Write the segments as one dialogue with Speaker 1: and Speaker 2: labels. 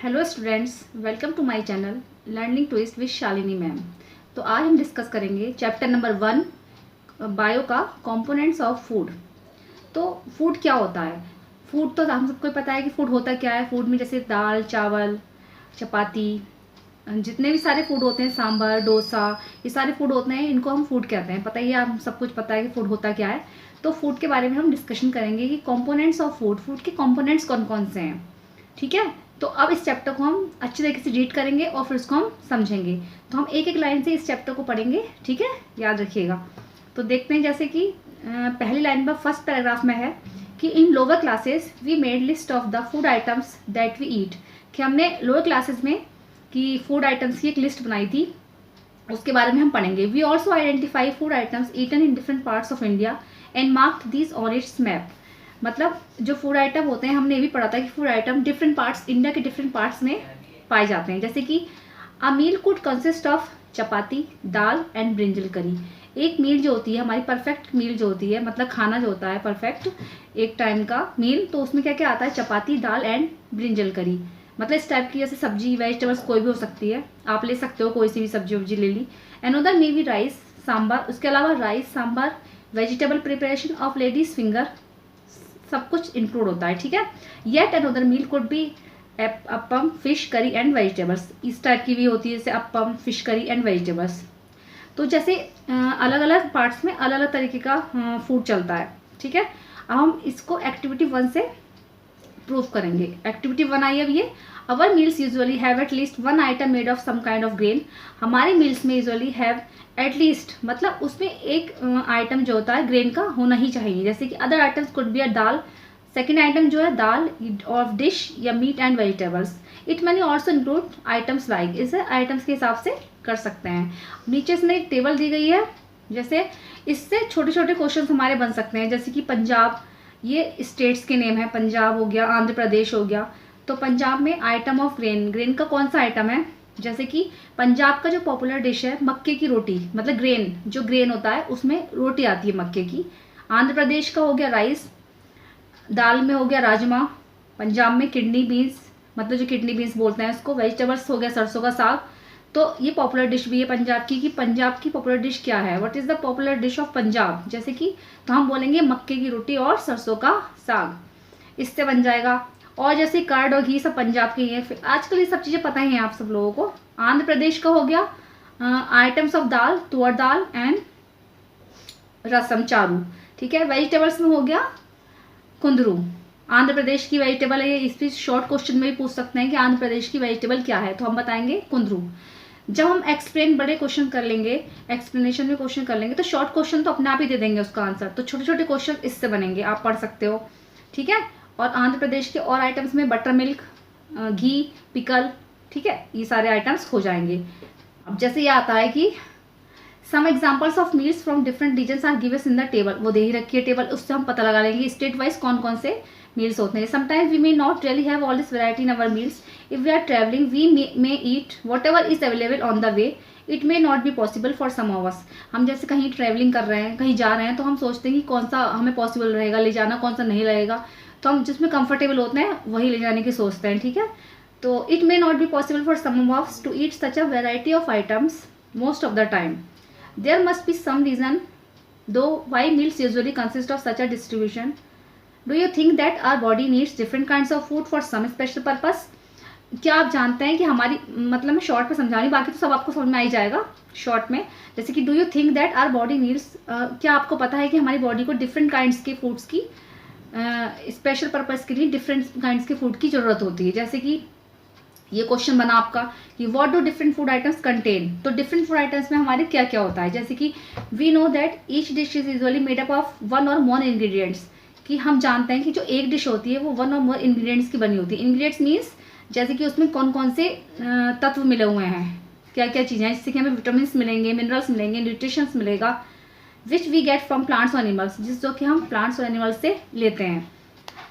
Speaker 1: Hello students, welcome to my channel learning twist with Shalini ma'am. तो आज हम discuss करेंगे चैप्टर नंबर 1 बायो का कंपोनेंट्स ऑफ फूड। तो फूड क्या होता है? फूड तो हम सबको पता है कि फूड होता क्या है। फूड में जैसे दाल, चावल, चपाती, जितने भी सारे फूड होते हैं, सांभर, डोसा, ये सारे फूड होते हैं, इनको हम फूड कहते हैं। पता ही है, हम सब कुछ पता है कि फूड होता क्या है। तो फूड के बारे में हम डिस्कशन करेंगे कि कंपोनेंट्स ऑफ फूड, फूड के कंपोनेंट्स कौन कौन से हैं। ठीक है, तो अब इस चैप्टर को हम अच्छी तरीके से रीड करेंगे और फिर उसको हम समझेंगे। तो हम एक एक लाइन से इस चैप्टर को पढ़ेंगे, ठीक है, याद रखिएगा। तो देखते हैं, जैसे कि पहली लाइन में फर्स्ट पैराग्राफ में है कि in lower classes we made list of the food items that we eat. कि हमने लोअर क्लासेस में कि फूड आइटम्स की एक लिस्ट बनाई थी, उसके बारे में हम पढ़ेंगे। We also identify food items eaten in different parts of India and marked these on its map. मतलब जो फूड आइटम होते हैं, हमने ये भी पढ़ा था कि food item different parts, India के डिफरेंट पार्ट्स में पाए जाते हैं। जैसे कि a meal could consist of chapati, dal and brinjal curry. एक मील जो होती है हमारी, परफेक्ट मील जो होती है, मतलब खाना जो होता है परफेक्ट एक टाइम का मील, तो उसमें क्या क्या आता है? चपाती, दाल एंड ब्रिंजल करी। मतलब इस टाइप की जैसे सब्जी, वेजिटेबल्स कोई भी हो सकती है, आप ले सकते हो, कोई सी भी सब्जी वब्जी ले ली। Another maybe rice, sambar, उसके अलावा rice, sambar, vegetable preparation of ladies finger, सब कुछ इंक्लूड होता है। ठीक है, yet another meal could be appam, fish curry and vegetables. इस टाइप की भी होती है, जैसे appam, fish curry and vegetables. तो जैसे अलग अलग पार्ट्स में अलग अलग तरीके का फूड चलता है। ठीक है, अब हम इसको एक्टिविटी 1 से प्रूफ करेंगे। एक्टिविटी 1 आई अब ये, our meals usually have at least one item made of some kind of grain. हमारे मील्स में यूजुअली हैव एटलीस्ट, मतलब उसमें एक आइटम जो होता है ग्रेन का होना ही चाहिए। जैसे कि other items could be a dal, second item जो है दाल ऑफ डिश या meat and vegetables. It many also include items like, इसे आइटम्स के हिसाब से कर सकते हैं। नीचे इसमें एक टेबल दी गई है, जैसे इससे छोटे छोटे क्वेश्चन हमारे बन सकते हैं। जैसे कि पंजाब, ये स्टेट्स के नेम है, पंजाब हो गया, आंध्र प्रदेश हो गया। तो पंजाब में आइटम ऑफ ग्रेन, ग्रेन का कौन सा आइटम है? जैसे कि पंजाब का जो पॉपुलर डिश है मक्के की रोटी, मतलब ग्रेन, जो ग्रेन होता है उसमें रोटी आती है मक्के की। आंध्र प्रदेश का हो गया राइस, दाल में हो गया राजमा, पंजाब में किडनी बीन्स, मतलब जो किडनी बीन्स बोलते हैं उसको, वेजिटेबल्स हो गया सरसों का साग। तो ये पॉपुलर डिश भी है पंजाब की, कि पंजाब की पॉपुलर डिश क्या है, what is the popular dish of Punjab. जैसे कि तो हम बोलेंगे मक्के की रोटी और सरसों का साग, इससे बन जाएगा। और जैसे कर्ड और घी सब पंजाब के ही हैं। फिर आजकल ये सब चीज़ें पता ही हैं आप सब लोगों को। आंध्र प्रदेश का हो गया आइटम्स ऑफ दाल, तुअर दाल एंड रसम, चारू। ठीक है, वेजिटेबल्स में हो गया कुंदरू, आंध्र प्रदेश की वेजिटेबल है। इस पर शॉर्ट क्वेश्चन में भी पूछ सकते हैं कि आंध्र प्रदेश की वेजिटेबल क्या है, तो हम बताएंगे कुंदरू। जब हम एक्सप्लेन बड़े क्वेश्चन कर लेंगे, एक्सप्लेनेशन में क्वेश्चन कर लेंगे, तो शॉर्ट क्वेश्चन तो अपने आप ही दे देंगे उसका आंसर। तो छोटे छोटे क्वेश्चन इससे बनेंगे, आप पढ़ सकते हो। ठीक है, और आंध्र प्रदेश के और आइटम्स में बटर मिल्क, घी, पिकल, ठीक है, ये सारे आइटम्स हो जाएंगे। अब जैसे ये आता है कि some examples of meals from different regions are given in the table, वो दे ही रखी है टेबल, उससे हम पता लगा लेंगे स्टेट वाइज कौन कौन से मील्स होते हैं। Sometimes we may not really have all this variety in our meals. If we are travelling we may eat whatever is available on the way. It may not be possible for some of us. हम जैसे कहीं travelling कर रहे हैं, कहीं जा रहे हैं, तो हम सोचते हैं कि कौन सा हमें पॉसिबल रहेगा ले जाना, कौन सा नहीं रहेगा, तो हम जिसमें कंफर्टेबल होते हैं वही ले जाने की सोचते हैं। ठीक है, तो it may not be possible for some of us to eat such a variety of items most of the time. There must be some reason though why meals usually consist of such a distribution. Do you think that our body needs different kinds of food for some special purpose? क्या आप जानते हैं कि हमारी, मतलब मैं short में समझा रही हूँ, बाकी तो सब आपको समझ में आ ही जाएगा शॉर्ट में। जैसे कि do you think that our body needs, क्या आपको पता है कि हमारी बॉडी को डिफरेंट काइंड्स के फूड्स की, स्पेशल पर्पज़ के लिए डिफरेंट काइंड्स के फूड की ज़रूरत होती है। जैसे कि ये क्वेश्चन बना आपका कि what do different food items contain. तो डिफरेंट फूड आइटम्स में हमारे क्या क्या होता है? जैसे कि we know that each dish is usually made up of one और मोर इंग्रेडिएंट्स। कि हम जानते हैं कि जो एक डिश होती है वो वन और मोर इंग्रेडिएंट्स की बनी होती है। इंग्रेडिएंट्स मीन्स जैसे कि उसमें कौन कौन से तत्व मिले हुए हैं, क्या क्या चीज़ें हैं, जिससे कि हमें विटामिन मिलेंगे, मिनरल्स मिलेंगे, न्यूट्रिशंस मिलेगा, which we get from plants और एनिमल्स, जिस जो कि हम प्लांट्स और एनिमल्स से लेते हैं।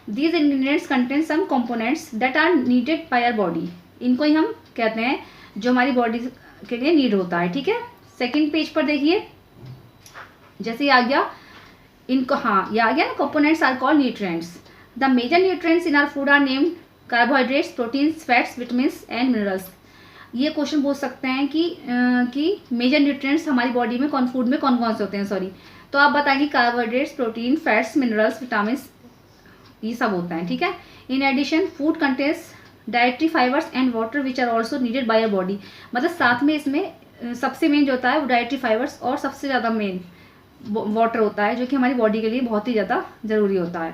Speaker 1: These ingredients contain some components that are needed by our body. इनको ही हम कहते हैं जो हमारी बॉडी के लिए नीड होता है। ठीक है, सेकंड पेज पर देखिए, जैसे ये आ गया इनको, हाँ ये आ गया ना, components are called nutrients. The major nutrients in our food are named carbohydrates, proteins, fats, vitamins and minerals. ये क्वेश्चन पूछ सकते हैं कि मेजर न्यूट्रिएंट्स हमारी बॉडी में फूड में कौन कौन से होते हैं, सॉरी। तो आप बताएंगे carbohydrates, protein, fats, minerals, vitamin, ये सब होता है, ठीक है। In addition food contains dietary fibres and water which are also needed by your body. मतलब साथ में इसमें सबसे मेन जो होता है वो डाइटरी फाइबर्स और सबसे ज़्यादा मेन वाटर होता है, जो कि हमारी बॉडी के लिए बहुत ही ज़्यादा ज़रूरी होता है।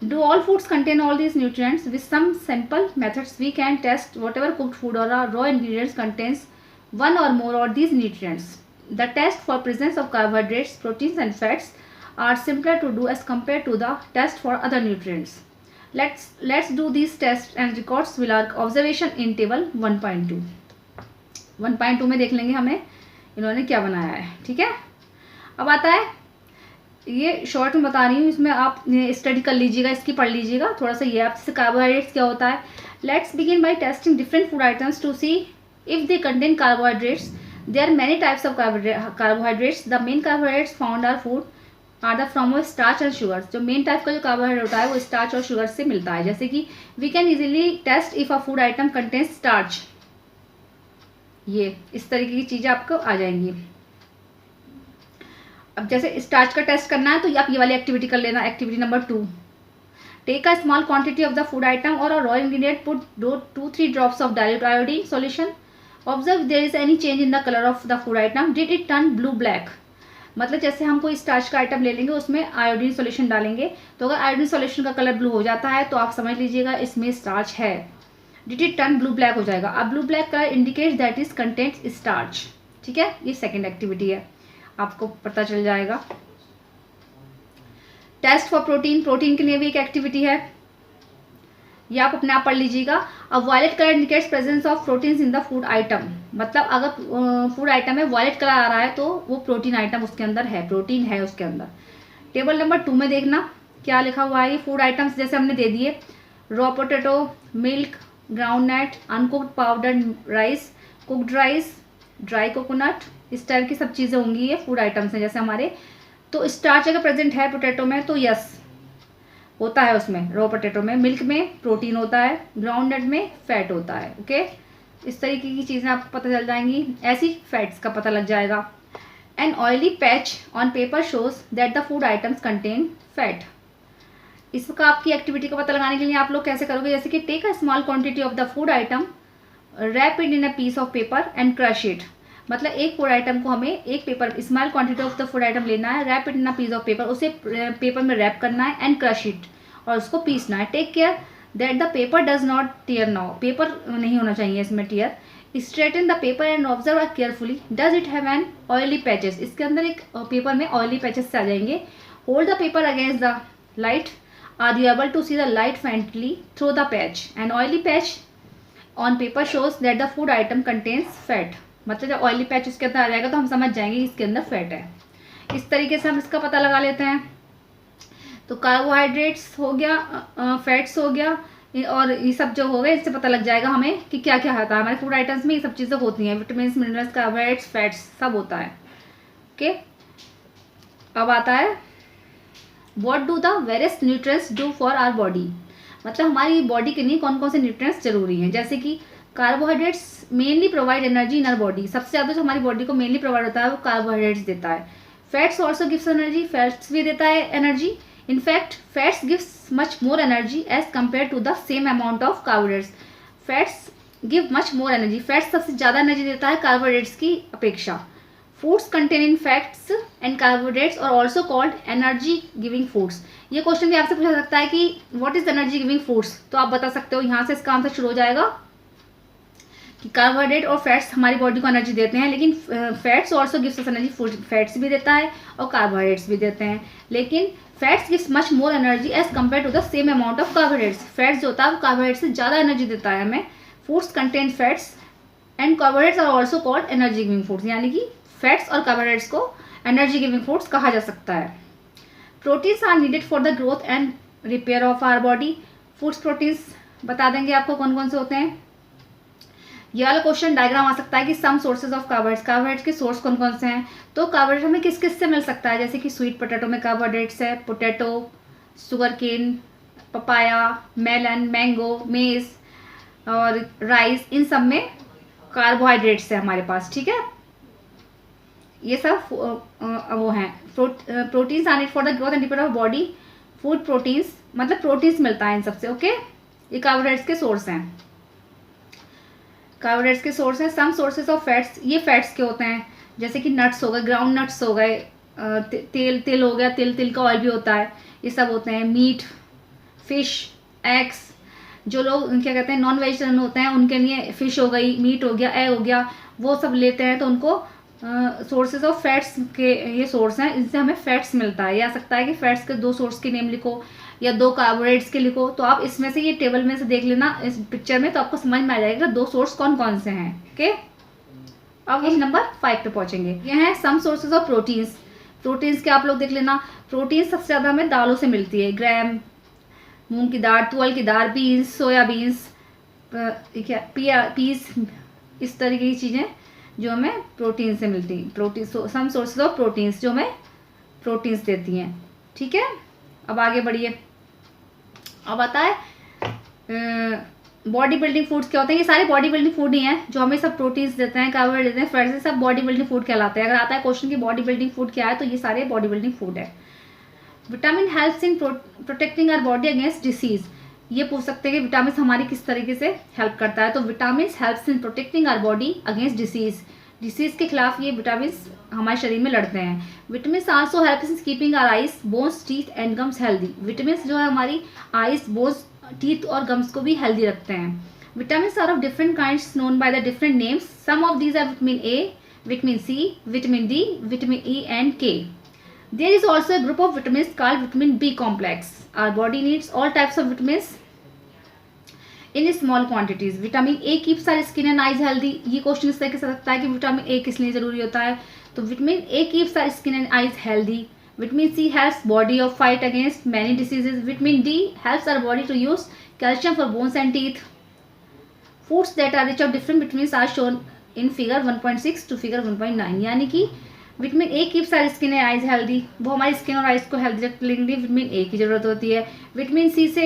Speaker 1: Do all foods contain all these nutrients? With some simple methods we can test whatever cooked food और raw ingredients contains one or more of these nutrients. The test for presence of carbohydrates, proteins and fats are simpler to do as compared to the test for other nutrients. Let's do these tests and records will our observation in table 1.2. 1.2 में देख लेंगे हमें इन्होंने क्या बनाया है, ठीक है। अब आता है, ये शॉर्ट में बता रही हूँ, इसमें आप स्टडी कर लीजिएगा, इसकी पढ़ लीजिएगा थोड़ा सा। ये आपसे कार्बोहाइड्रेट्स क्या होता है। Let's begin by testing different food items to see if they contain carbohydrates. There are many types of carbohydrates. The main carbohydrates found are food are the from starch and sugars. जो main type का जो carbohydrate होता है वो starch और sugar से मिलता है। जैसे कि we can easily test if a food item contains starch. ये इस तरीके की चीज़ें आपको आ जाएंगी। अब जैसे स्टार्च का टेस्ट करना है तो आप ये वाली एक्टिविटी कर लेना, activity number 2। Take a small quantity of the food item or a raw ingredient, put 2-3 drops of dilute iodine solution. Observe if there is any change in the color of the food item. Did it turn blue black? मतलब जैसे हम कोई starch का item ले लेंगे, उसमें iodine solution डालेंगे, तो अगर आयोडीन सॉल्यूशन का कलर ब्लू हो जाता है तो आप समझ लीजिएगा इसमें स्टार्च है। Did it turn blue black हो जाएगा। अब blue black colour indicates that is contents starch, ठीक है। ये सेकेंड एक्टिविटी है, आपको पता चल जाएगा। टेस्ट फॉर प्रोटीन, प्रोटीन के लिए भी एक एक्टिविटी है, ये आप अपने आप पढ़ लीजिएगा। अब violet colour indicates presence of proteins in the food item. मतलब अगर फूड आइटम में वायलेट कलर आ रहा है तो वो प्रोटीन आइटम उसके अंदर है, प्रोटीन है उसके अंदर। टेबल नंबर 2 में देखना क्या लिखा हुआ है। ये फूड आइटम्स जैसे हमने दे दिए, raw potato, milk, groundnut, uncooked powder rice, cooked rice, dry coconut, इस टाइप की सब चीज़ें होंगी। ये फूड आइटम्स हैं जैसे हमारे। तो स्टार्च अगर प्रेजेंट है पोटैटो में तो यस होता है उसमें, रॉ पोटैटो में। मिल्क में प्रोटीन होता है, ग्राउंड नट में फैट होता है, ओके। इस तरीके की चीज़ें आपको पता चल जाएंगी, ऐसी फैट्स का पता लग जाएगा। An oily patch on paper shows that the food items contain fat. इसका आपकी एक्टिविटी का पता लगाने के लिए आप लोग कैसे करोगे, जैसे कि take a small quantity of the food item, wrap it in a piece of paper and crush it. मतलब एक फूड आइटम को हमें एक paper, small quantity of the food item लेना है, wrap it in a piece of paper, उसे paper में wrap करना है, एंड क्रश इट, और उसको पीसना है। Take care that the paper does not tear now, paper नहीं होना चाहिए इसमें tear. Straighten the paper and observe carefully, does it have an oily patches, इसके अंदर एक पेपर में ऑयली पैचेस आ जाएंगे। Hold the paper against the light, are you able to see the light faintly through the patch, an oily patch on paper shows that the food item contains fat. मतलब जब oily patch उसके अंदर आ जाएगा तो हम समझ जाएंगे कि इसके अंदर फैट है। इस तरीके से हम इसका पता लगा लेते हैं। तो कार्बोहाइड्रेट्स हो गया, फैट्स हो गया, और ये सब जो हो गए इससे पता लग जाएगा हमें कि क्या क्या होता है हमारे फूड आइटम्स में। ये सब चीज़ें होती हैं, विटामिन, मिनरल्स, कार्बोहाइड्रेट्स, फैट्स सब होता है, ओके। अब आता है what do the various nutrients do for our body. मतलब हमारी बॉडी के लिए कौन कौन से न्यूट्रिएंट्स जरूरी हैं। जैसे कि carbohydrates mainly provide energy in our body, सबसे ज़्यादा जो हमारी बॉडी को मेनली प्रोवाइड होता है वो कार्बोहाइड्रेट्स देता है। Fats also gives energy, fats भी देता है energy. In fact fats gives much more energy as compare to the same amount of carbohydrates. Fats give much more energy, fats सबसे ज़्यादा एनर्जी देता है कार्बोहाइड्रेट्स की अपेक्षा। Foods containing fats and carbohydrates are also called energy giving foods. ये question भी आपसे पूछा सकता है कि what is energy giving foods, तो आप बता सकते हो, यहाँ से इसका आंसर शुरू हो जाएगा कि कार्बोहाइड्रेट और फैट्स हमारी बॉडी को एनर्जी देते हैं, लेकिन fats also gives us energy. Food fats भी देता है और कार्बोहाइड्रेट्स भी देते हैं, लेकिन fats gives much more energy as compare to the same amount of carbohydrates. Fats जो होता है वो कार्बोहाइड्रेट से ज़्यादा एनर्जी देता है हमें। Foods contain fats and carbohydrates are also called energy giving foods, यानी कि फैट्स और कार्बोहाइड्रेट्स को एनर्जी गिविंग फूड्स कहा जा सकता है। Proteins are needed for the growth and repair of our body. Foods proteins बता देंगे आपको कौन कौन से होते हैं। ये वाला क्वेश्चन डायग्राम आ सकता है कि some sources of carbohydrates, carbohydrates के सोर्स कौन कौन से हैं। तो कार्बोहाइड्रेट हमें किस किस से मिल सकता है, जैसे कि स्वीट पोटैटो में कार्बोहाइड्रेट्स है, potato, sugar cane, papaya, melon, mango, maize और राइस, इन सब में कार्बोहाइड्रेट्स है हमारे पास, ठीक है। ये सब वो हैं proteins are need for the growth and development of body. Food proteins मतलब प्रोटीन्स मिलता है इन सबसे, ओके। ये कार्बोहाइड्रेट्स के सोर्स हैं, कार्बोहाइड्रेट्स के सोर्स हैं। सम सोर्सेज ऑफ फैट्स, ये फैट्स के होते हैं जैसे कि नट्स हो गए, ग्राउंड नट्स हो गए, तिल हो गया, तिल का ऑयल भी होता है, ये सब होते हैं। मीट, फिश, एग्स, जो लोग क्या कहते हैं नॉन वेजिटेरियन होते हैं उनके लिए फिश हो गई, मीट हो गया, एग हो गया, वो सब लेते हैं तो उनको सोर्सेज ऑफ फैट्स के ये सोर्स हैं, इनसे हमें फैट्स मिलता है। ये आ सकता है कि फैट्स के 2 सोर्स के नेम लिखो या 2 कार्बोहाइड्रेट्स के लिखो, तो आप इसमें से ये टेबल में से देख लेना इस पिक्चर में, तो आपको समझ में आ जाएगा 2 सोर्स कौन कौन से हैं, ओके। अब हम नंबर 5 पे पहुंचेंगे। ये हैं some sources of proteins. Proteins के आप लोग देख लेना। प्रोटीन सबसे ज़्यादा हमें दालों से मिलती है, ग्राम, मूंग की दाल, तुअर की दाल, बीन्स, सोयाबीन्स, पीस, इस तरीके की चीज़ें जो हमें प्रोटीन से मिलती हैं। Protein some sources of proteins जो हमें प्रोटीन्स देती हैं, ठीक है। अब आगे बढ़िए। अब आता है बॉडी बिल्डिंग फूड्स क्या होते हैं। ये सारे बॉडी बिल्डिंग फूड ही हैं जो हमें सब प्रोटीन्स देते हैं, कार्बोहाइड्रेट देते हैं, फैट्स, सब बॉडी बिल्डिंग फूड कहलाते हैं। अगर आता है क्वेश्चन की बॉडी बिल्डिंग फूड क्या है, तो ये सारे बॉडी बिल्डिंग फूड है। Vitamin helps in protecting our body against disease. ये पूछ सकते हैं कि विटामिन हमारी किस तरीके से हेल्प करता है, तो vitamin helps in protecting our body against disease के खिलाफ ये विटामिन हमारे शरीर में लड़ते हैं। Vitamin also helps in keeping our eyes, bones, teeth and gums healthy. Vitamin जो है हमारी आइज, बोन्स, टीथ और गम्स को भी हेल्दी रखते हैं। Vitamin are of different kinds known by the different names. Some of these are vitamin A, vitamin C, vitamin D, vitamin E and के। There is also a group of vitamins called vitamin B complex. Our body needs all types of vitamins in small quantities. Vitamin A keeps our skin and eyes healthy. ये question इस तरीके से सकता है कि vitamin ए किस लिए जरूरी होता है, तो vitamin A keeps our skin and eyes healthy. Vitamin C helps body of fight against many diseases. Vitamin D helps our body to use calcium for bones and teeth. Foods that are rich of different vitamins are shown in figure 1.6 to figure 1.9. यानी कि vitamin A keeps our skin and eyes healthy, वो हमारी skin और eyes को healthy रखने के लिए vitamin A की जरूरत होती है। विटामिन सी से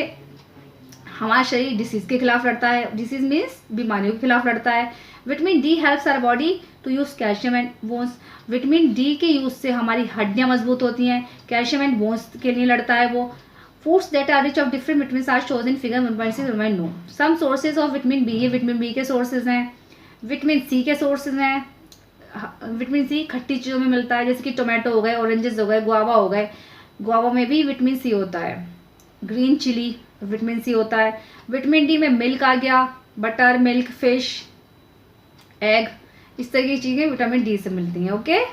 Speaker 1: हमारा शरीर डिसीज के खिलाफ लड़ता है, डिसीज मीन्स बीमारियों के खिलाफ लड़ता है। Vitamin D helps our body to use calcium and bones. Vitamin D के यूज से हमारी हड्डियां मजबूत होती हैं, कैल्शियम एंड बोन्स के लिए लड़ता है वो। Foods that are rich of different vitamin are shows in figure 1.6 1.9। Some sources of vitamin B, ये विटामिन बी के सोर्सेज हैं। विटामिन सी के सोर्सेज हैं। विटामिन सी खट्टी चीज़ों में मिलता है, जैसे कि टोमेटो हो गए, ऑरेंजेस हो गए, गुआवा हो गए, गुआवा में भी विटामिन सी होता है। ग्रीन चिली विटामिन सी होता है। विटामिन डी में मिल्क आ गया, बटर, मिल्क, फिश, एग, इस तरह की चीज़ें विटामिन डी से मिलती हैं, ओके।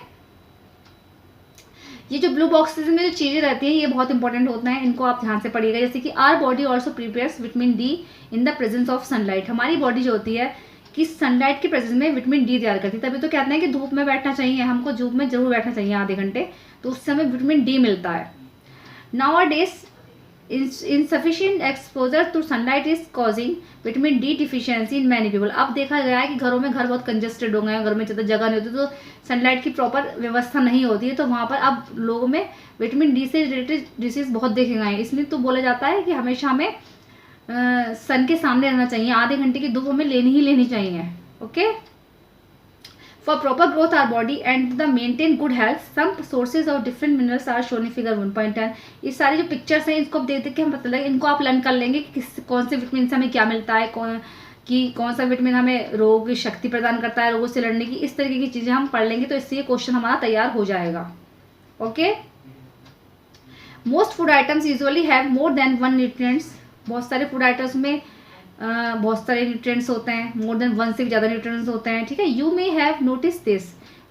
Speaker 1: ये जो ब्लू बॉक्सेस में जो चीज़ें रहती हैं ये बहुत इंपॉर्टेंट होता है, इनको आप ध्यान से पढ़िएगा। जैसे कि our body also prepares vitamin D in the presence of sunlight. हमारी बॉडी जो होती है कि सनलाइट के प्रेजेंस में विटामिन डी तैयार करती है, तभी तो कहते हैं कि धूप में बैठना चाहिए, हमको धूप में जरूर बैठना चाहिए आधे घंटे, तो उस समय विटामिन डी मिलता है। Nowadays insufficient exposure to sunlight is causing vitamin D deficiency in many people। अब देखा गया है कि घरों में घर बहुत कंजेस्टेड हो गए हैं, घर में ज़्यादा जगह नहीं होती, तो सनलाइट की प्रॉपर व्यवस्था नहीं होती है, तो वहाँ पर अब लोगों में विटामिन डी से रिलेटेड डिसीज बहुत देखे गए हैं। इसलिए तो बोला जाता है कि हमेशा हमें सन के सामने रहना चाहिए, आधे घंटे की धूप हमें लेनी ही लेनी चाहिए, okay. For proper growth our body and the maintain good health, some sources of different minerals are shown in figure 1.10। ये सारी जो पिक्चर्स हैं इसको आप देख देख के हम पता लगे, इनको आप लर्न कर लेंगे कि कौन से विटामिन से हमें क्या मिलता है, कौन सा विटामिन हमें रोग की शक्ति प्रदान करता है, रोगों से लड़ने की, इस तरीके की चीज़ें हम पढ़ लेंगे, तो इससे ये क्वेश्चन हमारा तैयार हो जाएगा, okay. Most food items usually have more than one nutrients. बहुत सारे फूड आइटम्स में बहुत सारे न्यूट्रिएंट्स होते हैं, मोर देन वन से ज़्यादा न्यूट्रिएंट्स होते हैं, ठीक है। You may have notice this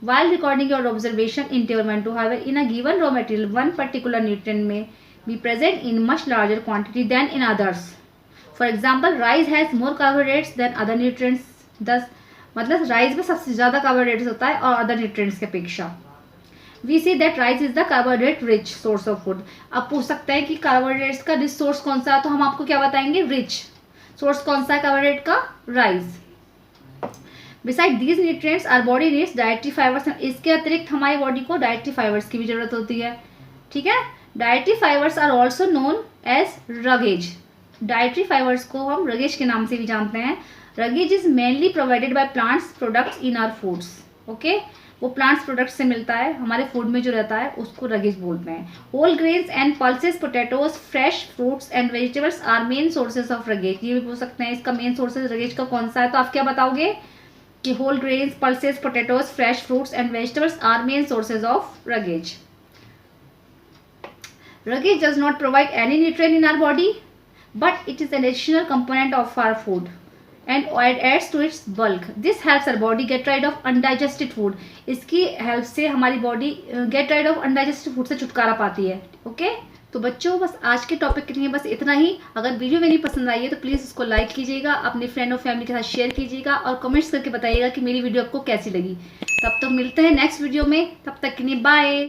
Speaker 1: while recording your observation in table 1 to however in a given raw material one particular nutrient may be present in much larger quantity than in others। For example, rice has more carbohydrates than other nutrients। thus मतलब rice में सबसे ज़्यादा carbohydrates होता है और other nutrients की अपेक्षा। We see that rice is the carbohydrate rich source of food. अब पूछ सकते हैं कि कार्बोहाइड्रेट्स का रिच सोर्स कौन सा है, तो हम आपको क्या बताएंगे, रिच सोर्स कौन सा है कार्बोहाइड्रेट का, rice. Beside these nutrients our body needs dietary fibres. इसके अतिरिक्त हमारी बॉडी को डाइटरी फाइबर्स की भी जरूरत होती है, ठीक है। Dietary fibres are also known as roughage. Dietary fibres को हम रगेज के नाम से भी जानते हैं। Roughage is mainly provided by plants products in our foods. Okay, वो प्लांट्स प्रोडक्ट्स से मिलता है, हमारे फूड में जो रहता है उसको रगेज बोलते हैं। Whole grains and pulses, potatoes, fresh fruits and vegetables are main sources of roughage. ये भी पूछ सकते हैं इसका मेन सोर्सेज रगेज का कौन सा है, तो आप क्या बताओगे कि whole grains, pulses, potatoes, fresh fruits and vegetables are main sources of roughage. Rugage does not provide any nutrient in our body, but it is an additional component of our food and adds to its bulk. This helps our body get rid of undigested food. इसकी help से हमारी body get rid of undigested food से छुटकारा पाती है। Okay, तो बच्चों बस आज के टॉपिक के लिए बस इतना ही। अगर वीडियो मेरी पसंद आई है तो प्लीज़ उसको लाइक कीजिएगा, अपने फ्रेंड और फैमिली के साथ शेयर कीजिएगा और कमेंट्स करके बताइएगा कि मेरी वीडियो आपको कैसी लगी। तब तक मिलते हैं नेक्स्ट वीडियो में, तब तक के लिए बाय।